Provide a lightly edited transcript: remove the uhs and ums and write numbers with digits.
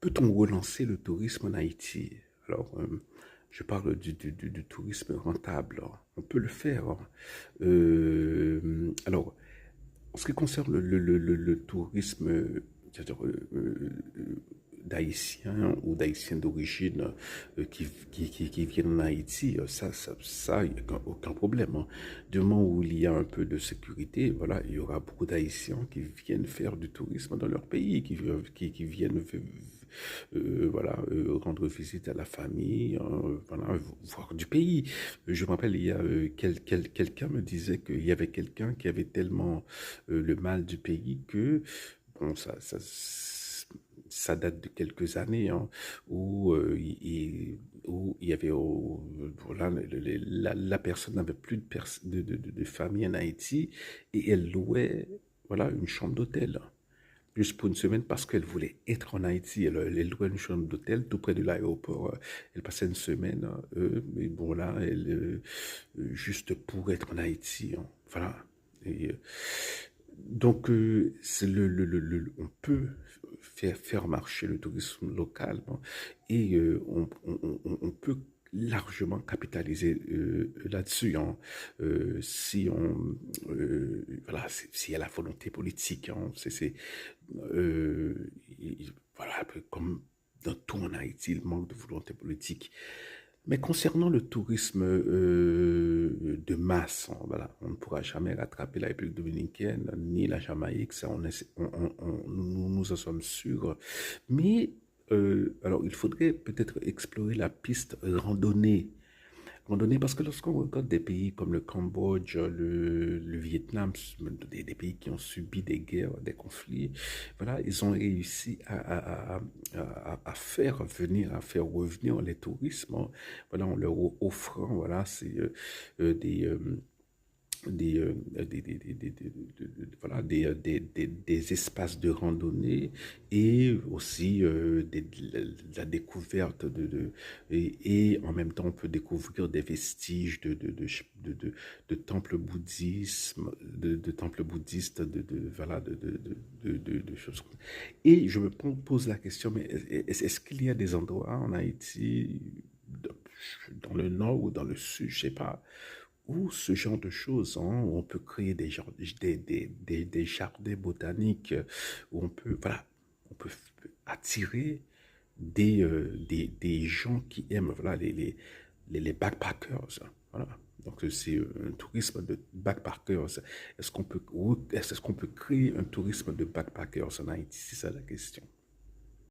peut-on relancer le tourisme en Haïti? Alors, je parle du tourisme rentable. On peut le faire. Alors, en ce qui concerne le tourisme, c'est-à-dire, d'Haïtiens ou d'Haïtiens d'origine qui viennent en Haïti, ça, il n'y a aucun problème, hein. Du moment où il y a un peu de sécurité, voilà, il y aura beaucoup d'Haïtiens qui viennent faire du tourisme dans leur pays, qui viennent voilà, rendre visite à la famille, voilà, voir du pays. Je me rappelle, il y a quelqu'un me disait qu'il y avait quelqu'un qui avait tellement le mal du pays que, bon, ça date de quelques années, hein, où, où il y avait, voilà, la personne n'avait plus de famille en Haïti et elle louait, voilà, une chambre d'hôtel juste pour une semaine parce qu'elle voulait être en Haïti. Elle louait une chambre d'hôtel tout près de l'aéroport. Elle passait une semaine, mais bon là, juste pour être en Haïti, hein. Voilà. Et, donc, c'est on peut faire marcher le tourisme local, bon, et on peut largement capitaliser là-dessus, hein, si on voilà, s'il y a la volonté politique, hein, euh, voilà, un peu comme dans tout en Haïti, il manque de volonté politique. Mais concernant le tourisme de masse, voilà, on ne pourra jamais rattraper la République dominicaine ni la Jamaïque, ça nous en sommes sûrs. Mais alors, il faudrait peut-être explorer la piste randonnée. Randonnée, parce que lorsqu'on regarde des pays comme le Cambodge, le Vietnam, des pays qui ont subi des guerres, des conflits, voilà, ils ont réussi à faire venir, à faire revenir les tourismes, hein, voilà, en leur offrant, voilà, c'est des, voilà, des espaces de randonnée et aussi la découverte et en même temps on peut découvrir des vestiges de temples bouddhisme, de temples bouddhistes, voilà, de choses comme ça. Et je me pose la question, mais est-ce qu'il y a des endroits en Haïti, dans le nord ou dans le sud, je sais pas, ou ce genre de choses, hein, où on peut créer des jardins botaniques, où on peut, voilà, on peut attirer des gens qui aiment, voilà, les backpackers, hein, voilà. Donc c'est un tourisme de backpackers. Est-ce qu'on peut créer un tourisme de backpackers en Haïti? C'est ça la question.